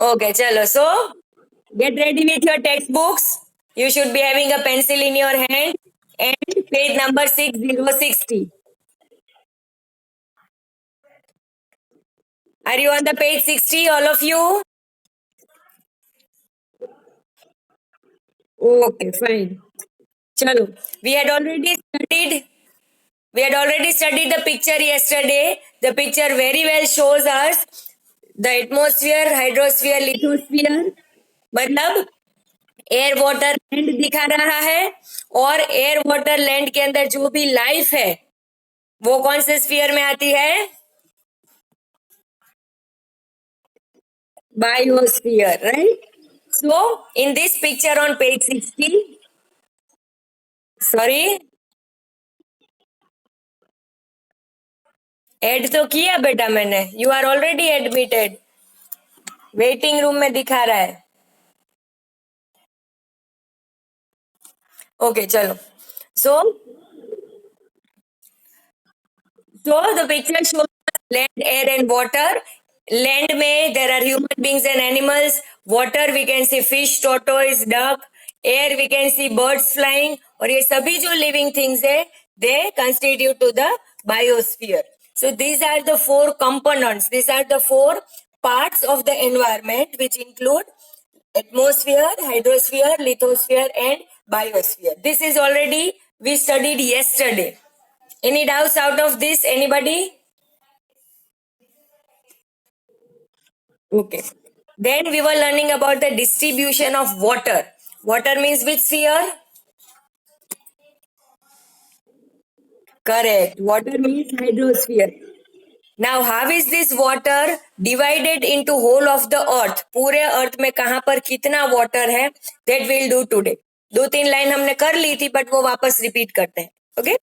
Okay, chalo. So, get ready with your textbooks. You should be having a pencil in your hand and page number 6060. Are you on the page 60, all of you? Okay, fine. Chalo. We had already studied the picture yesterday. The picture very well shows us the atmosphere, hydrosphere, lithosphere. मतलब air water land दिखा रहा है और air water land के अंदर जो भी life है वो कौन से स्फीयर में आती है? Biosphere, right? So in this picture on page 60, sorry, add तो किया बेटा मैंने. You are already admitted. Waiting room में दिखा रहा है. ओके, चलो. सो the picture shows land, air and water. Land में there are human beings and animals. Water we can see fish, tortoise, duck. Air we can see birds flying. और ये सभी जो living things है, they constitute to the biosphere. So these are the four components. These are the four parts of the environment which include atmosphere, hydrosphere, lithosphere and biosphere. This is already we studied yesterday. Any doubts out of this? Anybody? Okay. Then we were learning about the distribution of water. Water means which sphere? Correct. Water means hydrosphere. Now, how is this water divided into whole of the earth? पूरे अर्थ में कहाँ पर कितना water है? That we'll do today. 2-3 line हमने कर ली थी, but वो वापस repeat करते हैं. Okay?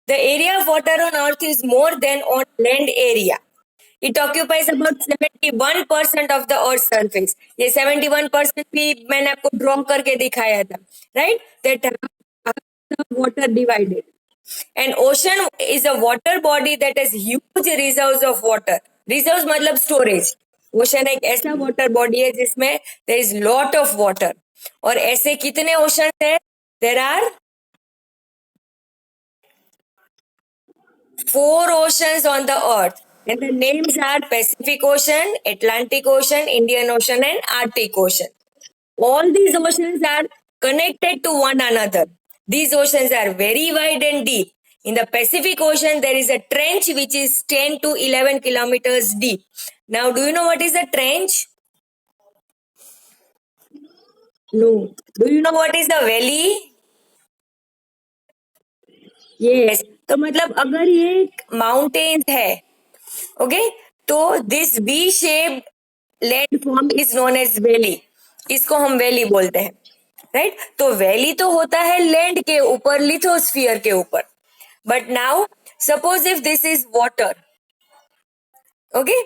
The area of water on earth is more than on land area. It occupies about 71% of the earth's surface. ये 71% भी मैंने आपको ड्रॉ करके दिखाया था, right? That how the water divided. And ocean is a water body that has huge reserves of water. Reserves मतलब storage. Ocean एक ऐसा water body है जिसमें there is lot of water. और ऐसे कितने ocean है? There are 4 oceans on the earth. And the names are Pacific Ocean, Atlantic Ocean, Indian Ocean and Arctic Ocean. All these oceans are connected to one another. These oceans are very wide and deep. In the Pacific Ocean, there is a trench which is 10 to 11 kilometers deep. Now, do you know what is a trench? No. Do you know what is a valley? Yes. तो मतलब अगर ये mountain है, okay, तो this V shape land form is known as valley. इसको हम valley बोलते हैं, राइट? तो वैली तो होता है लैंड के ऊपर, लिथोस्फियर के ऊपर. But now suppose if this is water, okay,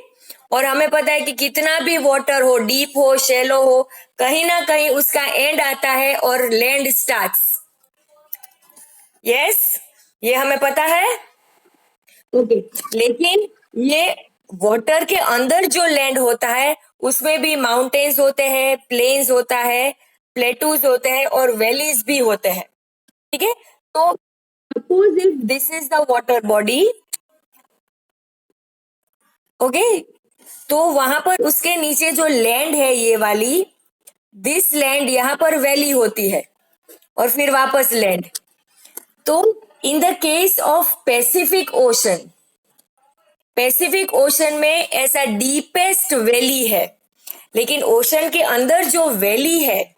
और हमें पता है कि कितना भी वाटर हो, डीप हो, शैलो हो, कहीं ना कहीं उसका एंड आता है और लैंड स्टार्ट्स. यस, ये हमें पता है. ओके, लेकिन ये वाटर के अंदर जो लैंड होता है उसमें भी माउंटेन्स होते हैं, प्लेन्स होता है, प्लेटूज होते हैं और वैलीज भी होते हैं. ठीक है? तो suppose if this is the water body, okay, तो वहां पर उसके नीचे जो लैंड है ये वाली, दिस लैंड यहाँ पर वैली होती है और फिर वापस लैंड. तो in the case of Pacific ocean, Pacific ocean में ऐसा डीपेस्ट वैली है, लेकिन ओशन के अंदर जो वैली है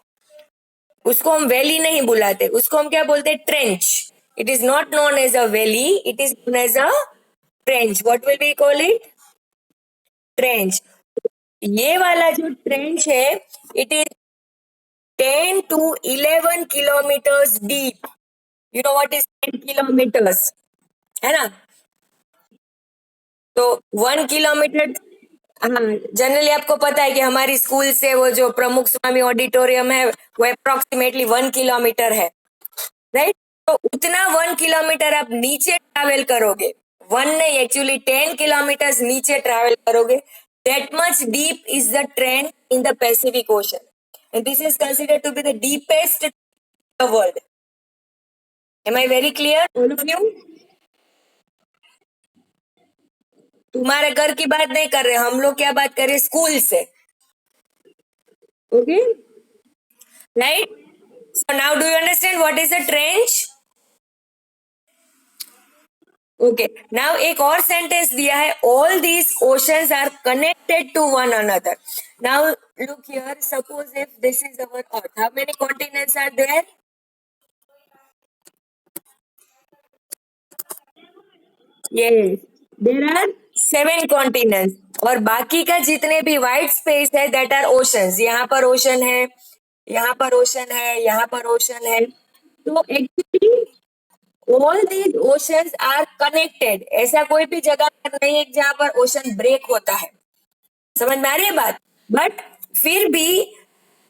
उसको हम वैली नहीं बुलाते, उसको हम क्या बोलते हैं? Trench. It is not known as a valley, it is known as a trench. What will we call it? Trench. ये वाला जो ट्रेंच है, it is 10 to 11 kilometers deep. You know what is 10 kilometers? है ना? तो 1 kilometre, हाँ, generally आपको पता है कि हमारी स्कूल से वो जो प्रमुख स्वामी ऑडिटोरियम है वो अप्रोक्सीमेटली 1 किलोमीटर है, राइट? तो उतना 1 किलोमीटर आप नीचे ट्रैवल करोगे, 1 नहीं, एक्चुअली 10 किलोमीटर नीचे ट्रैवल करोगे that much deep is the trend in the Pacific Ocean, and this is considered to be the deepest in the world. Am I very clear, all of you? तुम्हारे घर की बात नहीं कर रहे, हम लोग क्या बात कर रहे, स्कूल से. Okay, right? So now do you understand what is a trench? Okay, now एक और सेंटेंस दिया है, all these oceans are connected to one another. Now look here, suppose if this is our earth, how many continents are there? Yes, there are 7 continents, और बाकी का जितने भी white space है दैट आर ओशंस. यहाँ पर ocean है, यहाँ पर ओशन है, यहाँ पर ओशन है. तो actually all these oceans are connected. ऐसा कोई भी जगह पर नहीं है जहां पर ओशन ब्रेक होता है. समझ में आ रही है बात? बट फिर भी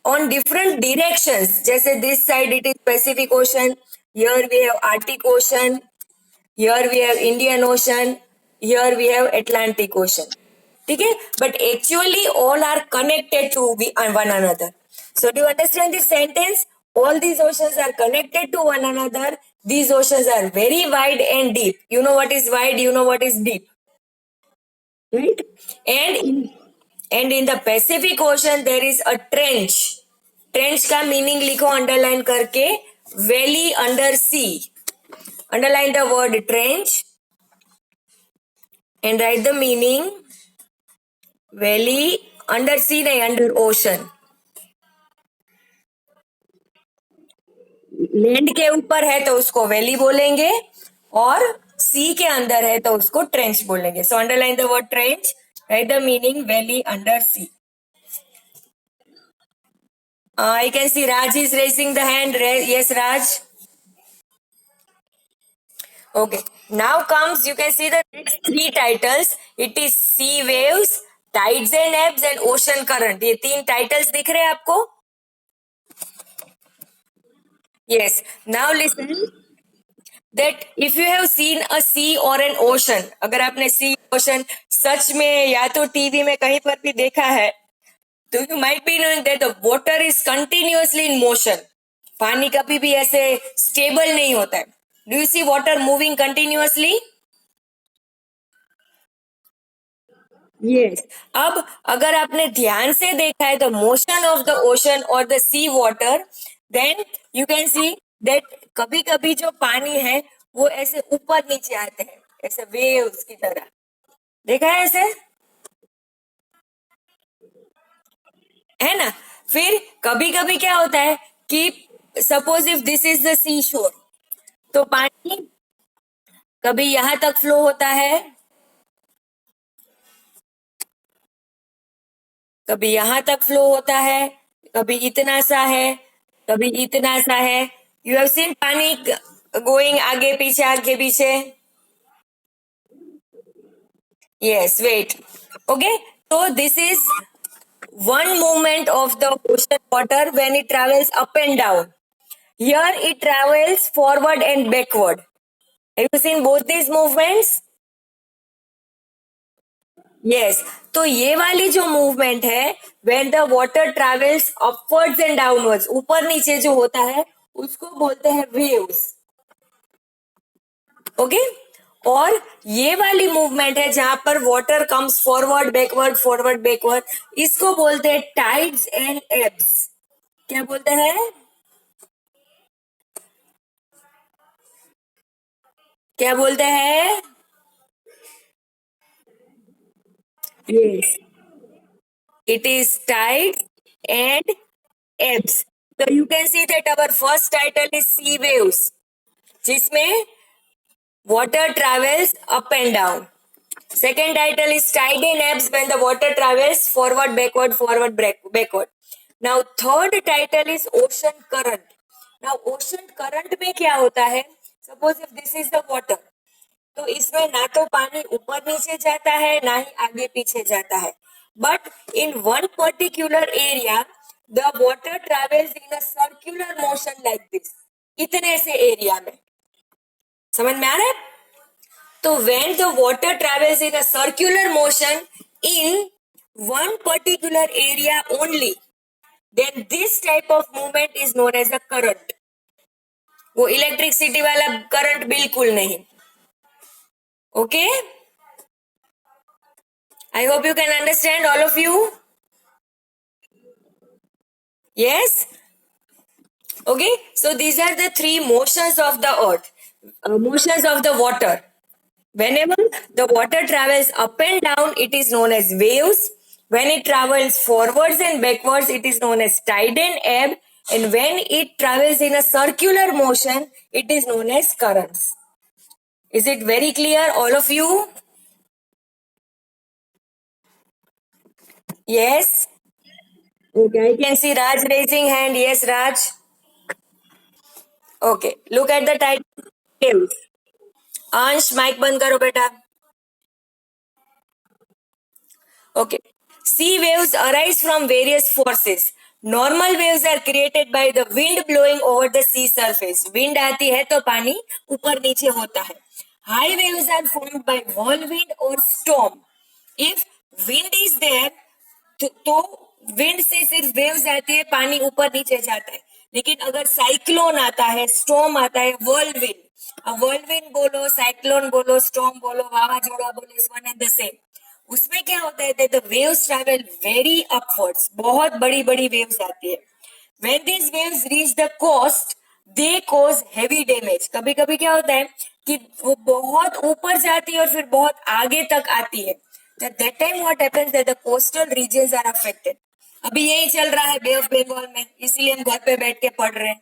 ऑन डिफरेंट डिरेक्शंस, जैसे this side it is Pacific ocean, here we have Arctic ocean, here we have Indian ocean, here we have Atlantic ocean. ठीक है, but actually all are connected to one another. So do you understand this sentence? All these oceans are connected to one another. These oceans are very wide and deep. You know what is wide, you know what is deep, right? And in the Pacific Ocean there is a trench. Trench का meaning लिखो underline करके, valley under sea. Underline the word trench and write the meaning. Valley under sea नहीं, under ocean. Land के ऊपर है तो उसको valley बोलेंगे, और सी के अंदर है तो उसको ट्रेंच बोलेंगे. So underline the word trench, write the meaning valley under sea. I can see Raj is raising the hand. Yes, Raj. Okay. Now comes, you can see the next 3 titles. It is sea waves, tides and ebbs, and ocean current. ये 3 titles दिख रहे हैं आपको? Yes. Now listen. That if you have seen a sea or an ocean, अगर आपने sea ocean सच में या तो टीवी में कहीं पर भी देखा है, तो you might be knowing that the water is continuously in motion. पानी कभी भी ऐसे स्टेबल नहीं होता है. Do you see water moving continuously? Yes. अब अगर आपने ध्यान से देखा है the motion of the ocean or the sea water, then you can see that कभी कभी जो पानी है वो ऐसे ऊपर नीचे आते हैं, ऐसे वेव्स की तरह. देखा है ऐसे, है ना? फिर कभी कभी क्या होता है कि suppose if this is the sea shore, तो पानी कभी यहां तक फ्लो होता है, कभी यहां तक फ्लो होता है, कभी इतना सा है, कभी इतना सा है. यू हैव सीन पानी गोइंग आगे पीछे. Yes, wait. Okay, so this is one movement of the ocean water when it travels up and down. Here it travels forward and backward. Have you seen both these movements? Yes. तो ये वाली जो movement है, when the water travels upwards and downwards, ऊपर नीचे जो होता है उसको बोलते हैं waves. ओके, और ये वाली मूवमेंट है जहां पर वाटर कम्स फॉरवर्ड बैकवर्ड, इसको बोलते हैं टाइड्स एंड एब्स. क्या बोलते हैं? क्या बोलते हैं? Yes, it is tide and ebbs. So you can see that our first title is sea waves, जिसमें water travels up and down. Second title is tide and ebbs, when the water travels forward backward. Now third title is ocean current. Now ocean current में क्या होता है? Suppose if this is the water, तो इसमें ना तो पानी ऊपर नीचे जाता है ना ही आगे पीछे जाता है, but in one particular area the water travels in a circular motion like this. इतने से एरिया में, समझ में आ रहा है? तो when the water travels in a circular motion in one particular area only, then this type of movement is known as a current. वो electricity वाला करंट बिल्कुल नहीं. Okay, I hope you can understand all of you. Yes. Okay, so these are the three motions of the earth, motions of the water. Whenever the water travels up and down, it is known as waves. When it travels forwards and backwards, it is known as tide and ebb. And when it travels in a circular motion, it is known as currents. Is it very clear, all of you? Yes. Okay, I can see Raj raising hand. Yes, Raj. Okay, look at the title. Waves. अंश mic बंद करो बेटा. Okay. Sea waves arise from various forces. Normal waves are created by the wind blowing over the sea surface. Wind आती है तो पानी ऊपर नीचे होता है. High waves are formed by whirlwind or storm. If wind is there, तो wind से सिर्फ वेव्स आती है, पानी ऊपर नीचे जाता है. लेकिन अगर साइक्लोन आता है, स्टॉर्म आता है, वर्ल्डविंड, अब वर्ल्डविंड बोलो, साइक्लोन बोलो, स्टॉर्म बोलो, वावाजोड़ा बोलो, is one and the same. उसमें क्या होता है, the waves travel very upwards, बहुत बड़ी बड़ी वेव्स आती है. When these waves reach the coast, they cause heavy damage. कभी कभी क्या होता है कि वो बहुत ऊपर जाती है और फिर बहुत आगे तक आती है. At that time what happens that the coastal regions are affected. अभी यही चल रहा है बे ऑफ बंगाल में, इसीलिए हम घर पे बैठ के पढ़ रहे हैं,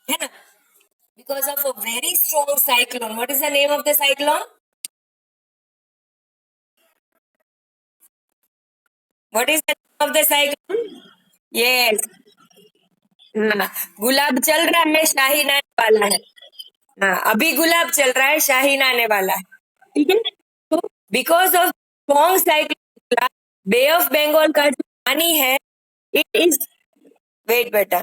है ना? Because of a very strong cyclone. What is the name of the cyclone? What is the name of the cyclone? Yes. हाँ, गुलाब चल रहा है, शाहीन आने वाला है. हाँ, अभी गुलाब चल रहा है, शाहीन आने वाला है. ठीक है. तो because of strong cyclone, Bay of Bengal का जो पानी है, इट इज, वेट बेटा.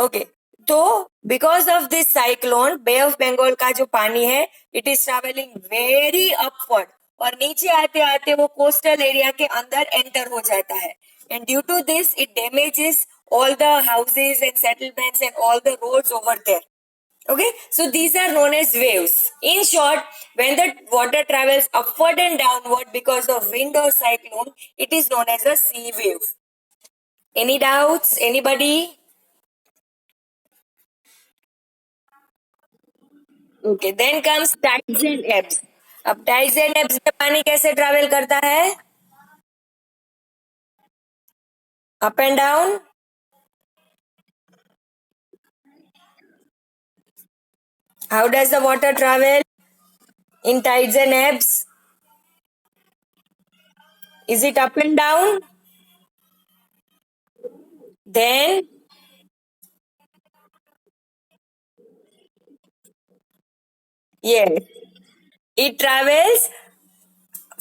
ओके, तो because of this cyclone, Bay of Bengal का जो पानी है, it is travelling very upward, और नीचे आते आते वो कोस्टल एरिया के अंदर एंटर हो जाता है. And due to this it damages all the houses and settlements and all the roads over there. Okay, so these are known as waves. In short, when the water travels upward and downward because of wind or cyclone, it is known as a sea wave. Any doubts? Anybody? Okay, then comes tides and ebbs. अब tides and ebbs में पानी कैसे travel करता है? Up and down. How does the water travel in tides and ebbs? Is it up and down? Then yes, it travels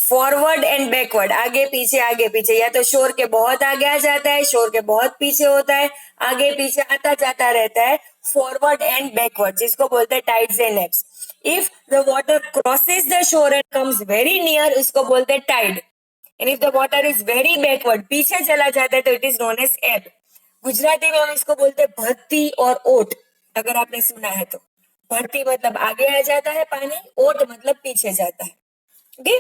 forward and backward, आगे पीछे, या तो शोर के बहुत आगे आ जाता है, शोर के बहुत पीछे होता है, आगे पीछे आता जाता रहता है, फॉरवर्ड एंड बैकवर्ड, जिसको बोलते हैं tides and ebbs. If the water crosses the shore and comes very near, इसको बोलते हैं tide. And if the water is very backward, पीछे चला जाता है, तो इट इज नोन एज एब. गुजराती में हम इसको बोलते हैं भरती और ओट, अगर आपने सुना है तो. भरती मतलब आगे आ जाता है पानी, ओट मतलब पीछे जाता है. Okay.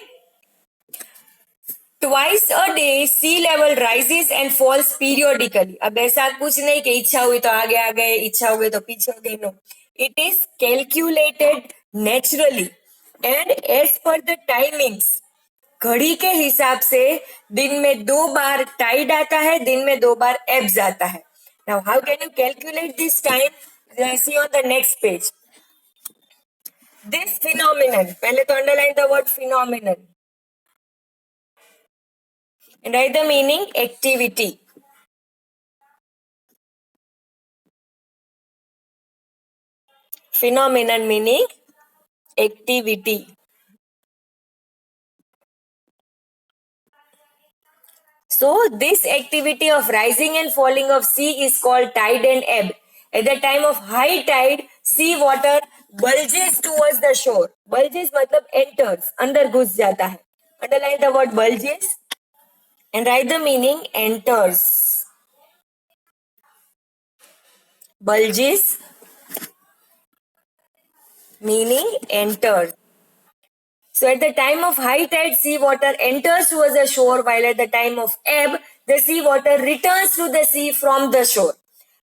Twice a day sea level rises and falls periodically. अब ऐसा कुछ नहीं कि इच्छा हुई तो आगे आ गए, इच्छा हुई तो पीछे हो गए. No, it is calculated naturally and as per the timings. घड़ी के हिसाब से दिन में 2 बार टाइड आता है, दिन में 2 बार एब्स आता है. Now how can you calculate this time? See on the next page. This phenomenon, पहले तो underline the word phenomenon and write the meaning activity. Phenomenon meaning activity. So this activity of rising and falling of sea is called tide and ebb. At the time of high tide, sea water bulges towards the shore. Bulges मतलब enters, अंदर घुस जाता है. Underline the word bulges. and write the meaning. Enters. Bulges, meaning enters. So at the time of high tide, sea water enters towards the shore, while at the time of ebb, the sea water returns to the sea from the shore.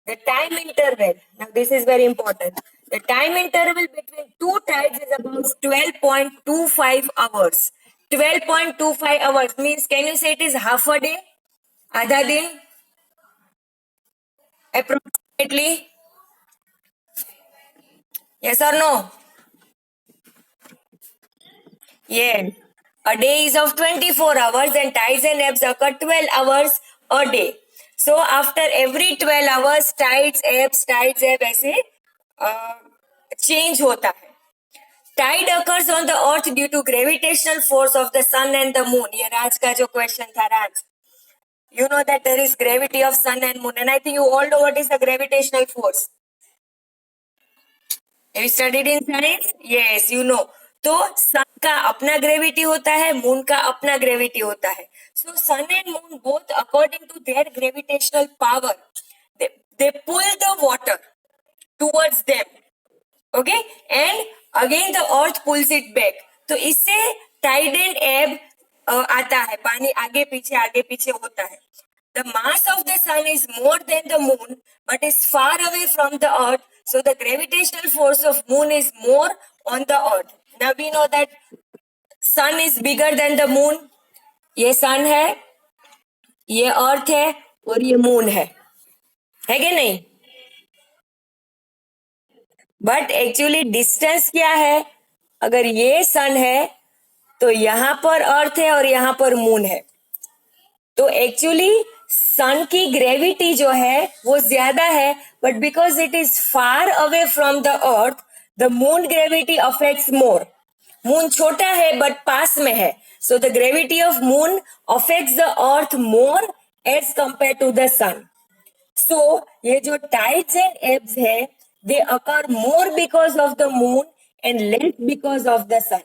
The time interval, now this is very important. The time interval between two tides is about 12.25 hours. 12.25 hours means, can you say it is half a day? Adha din? Approximately? Yes or no? Yes. A day is of 24 hours and tides and ebbs occur 12 hours a day. So after every 12 hours tides ebb ऐसे change होता है. Tide occurs on the earth due to gravitational force of the sun and the moon. ये राज का जो question था राज. You know that there is gravity of sun and moon, and I think you all know what is the gravitational force. Have you studied in science? Yes, you know. तो सन का अपना gravity होता है, moon का अपना gravity होता है. So sun and moon both according to their gravitational power, they pull the water towards them. Okay, and again the earth pulls it back. तो इससे टाइड एंड एब आता है, पानी आगे पीछे होता है. The mass of the sun is more than the moon, but is far away from the earth. So the gravitational force of moon is more on the earth. Now we know that sun is bigger than the moon. ये sun है, ये earth है और ये moon है कि नहीं? But actually distance क्या है? अगर ये सन है तो यहां पर अर्थ है और यहां पर मून है. तो एक्चुअली सन की ग्रेविटी जो है वो ज्यादा है, but because it is far away from the earth, the moon gravity affects more. Moon छोटा है बट पास में है, so the gravity of moon affects the earth more as compare to the sun. So ये जो tides and ebbs है, they occur more because of the moon and less because of the sun.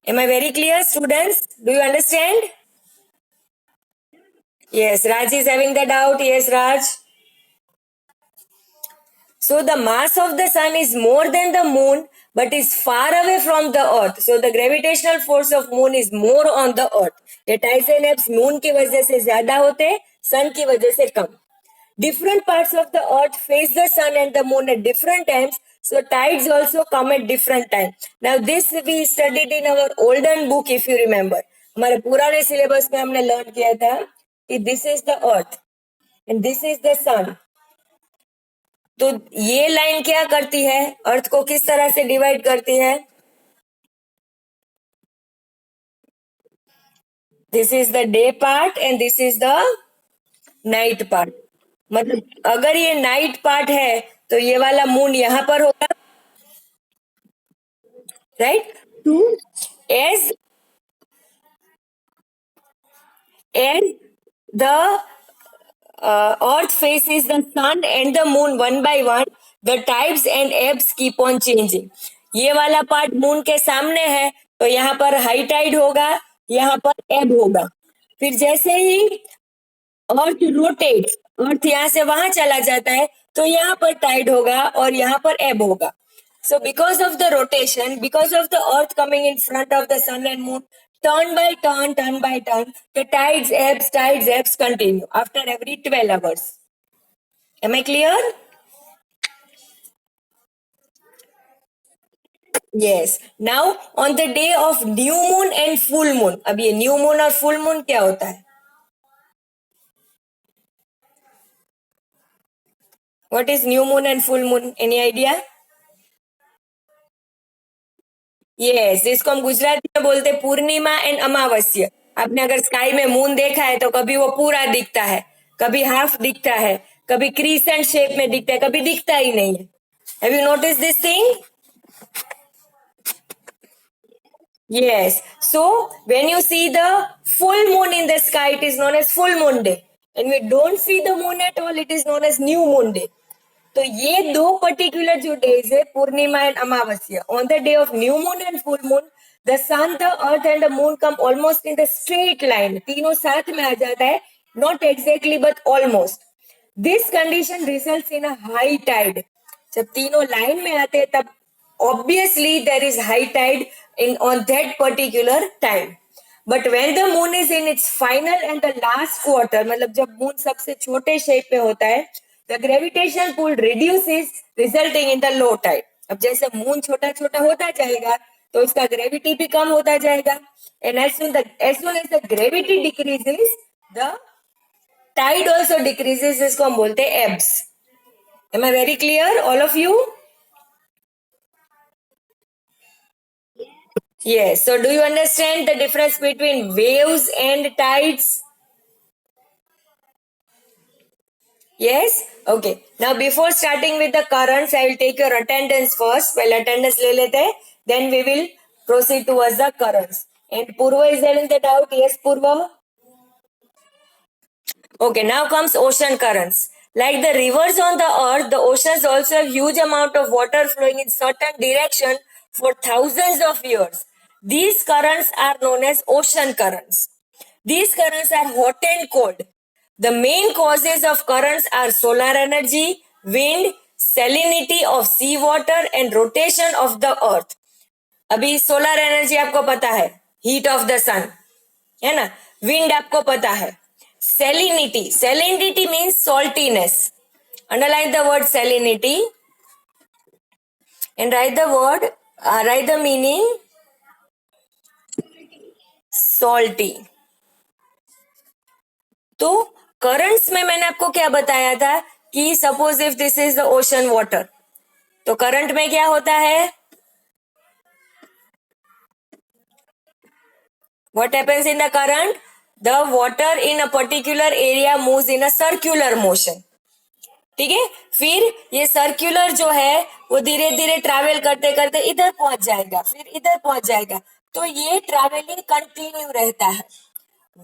Am I very clear, students? Do you understand? Yes, Raj is having the doubt. Yes, Raj. So the mass of the sun is more than the moon, but is far away from the earth. So the gravitational force of moon is more on the earth. ये tides and ebbs moon की वजह से ज्यादा होते हैं, sun की वजह से कम. Different parts of the earth face the sun and the moon at different times, so tides also come at different time. Now this we studied in our olden book, if you remember. हमारे पुराने syllabus में हमने learn किया था कि this is the earth and this is the sun. तो ये line क्या करती है? अर्थ को किस तरह से डिवाइड करती है? This is the day part and this is the night part. मतलब अगर ये नाइट पार्ट है तो ये वाला मून यहाँ पर होगा, right? To as the earth faces the sun and the moon one by one, the tides and ebbs keep on changing. ये वाला पार्ट मून के सामने है तो यहाँ पर हाई टाइड होगा, यहाँ पर एब होगा. फिर जैसे ही अर्थ रोटेट, अर्थ यहाँ से वहां चला जाता है तो यहाँ पर टाइड होगा और यहाँ पर एब होगा. So because of the rotation, because of the earth coming in front of the sun and moon, turn by turn, the tides, ebbs continue after every 12 hours. Am I clear? Yes. Now on the day of new moon and full moon, अब ये new moon और full moon क्या होता है? What is new moon and full moon? Any idea? Yes, इसको हम गुजराती में बोलते पूर्णिमा एंड अमावस्या. आपने अगर स्काई में मून देखा है तो कभी वो पूरा दिखता है, कभी हाफ दिखता है, कभी क्रीसेंट शेप में दिखता है, कभी दिखता ही नहीं है. Have you notice this thing? Yes. So when you see the full moon in the sky, it is known as full moon day. And we don't see the moon at all, it is known as new moon day. तो ये दो particular जो days है, Purnima and Amavasya, on the day of new moon and full moon the sun, the earth and the moon come almost in the straight line, तीनों साथ में आ जाता है, not exactly but almost. This condition results in a high tide. जब तीनों line में आते हैं तब obviously there is high tide in on that particular time. But when the moon is in its final and the last quarter, मतलब जब moon सबसे छोटे शेप में होता है, the gravitational pull reduces resulting in the low tide. अब जैसे moon छोटा छोटा होता जाएगा तो इसका ग्रेविटी भी कम होता जाएगा, and as soon as the gravity decreases, the tide also decreases. इसको हम बोलते हैं ebbs. Am I very clear, all of you? Yes. So do you understand the difference between waves and tides? Yes? Okay. Now before starting with the currents, I will take your attendance first. Well, attendance le lete hain. Then we will proceed towards the currents. And Purva, is there in the doubt? Yes, Purva? Okay, now comes ocean currents. Like the rivers on the earth, the oceans also have huge amount of water flowing in certain direction for thousands of years. These currents are known as ocean currents. These currents are hot and cold. The main causes of currents are solar energy, wind, salinity of seawater and rotation of the earth. अभी solar energy आपको पता है, heat of the सन, है ना. Wind आपको पता है. Salinity, salinity means saltiness. Underline the word salinity and write the meaning salty. तो करंट्स में मैंने आपको क्या बताया था कि suppose if this is the ocean water, तो करंट में क्या होता है, what happens in the current? The water in a particular area moves in a circular motion. ठीक है. फिर ये सर्कुलर जो है वो धीरे धीरे ट्रैवल करते करते इधर पहुंच जाएगा, फिर इधर पहुंच जाएगा. तो ये ट्रैवलिंग कंटिन्यू रहता है.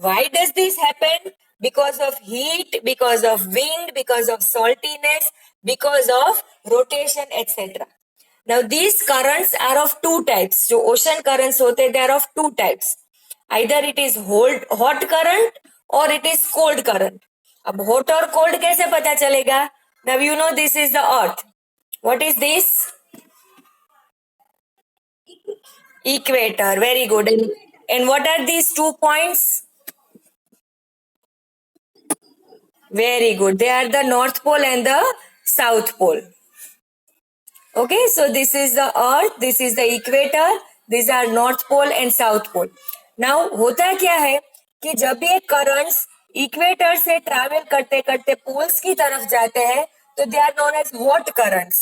Why does this happen? Because of heat, because of wind, because of saltiness, because of rotation, etc. Now these currents are of two types. जो ocean currents होते हैं, they are of two types. Either it is hot current or it is cold current. अब hot और cold कैसे पता चलेगा? Now you know this is the earth. What is this? Equator. Very good. And what are these 2 points? Very good. They are the North Pole and the South Pole. Okay, so this is the Earth, this is the equator, these are North Pole and South Pole. Now होता क्या है कि जब ये currents equator से travel करते करते poles की तरफ जाते हैं तो they are known as hot currents.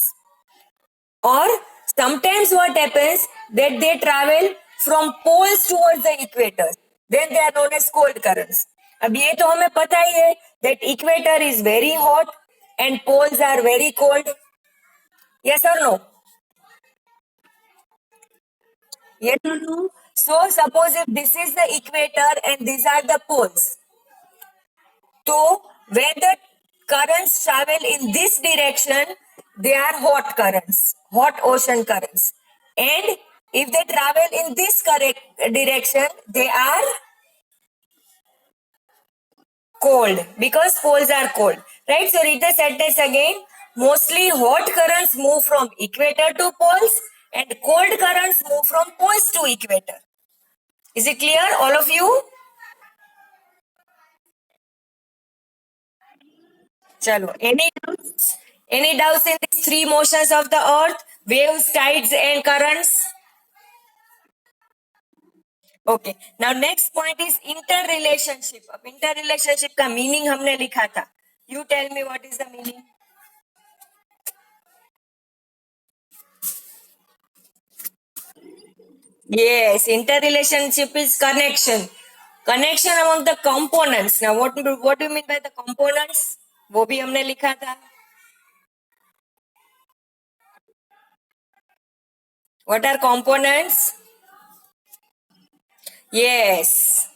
और sometimes what happens that they travel from poles towards the equator, then they are known as cold currents. अब ये तो हमें पता ही है that equator is very hot and poles are very cold. Yes or no? Yes or no? So suppose if this is the equator and these are the poles, so when the currents travel in this direction, they are hot currents, hot ocean currents. And if they travel in this correct direction, they are cold because poles are cold. Right? So read the sentence again. Mostly hot currents move from equator to poles and cold currents move from poles to equator. Is it clear, all of you? Chalo. Any doubts in these three motions of the earth? Waves, tides and currents? Okay. Now next point is interrelationship. अब interrelationship का meaning हमने लिखा था. You tell me what is the meaning? Yes, interrelationship is connection. Connection among the components. Now what do you mean by the components? वो भी हमने लिखा था. What are components? Yes.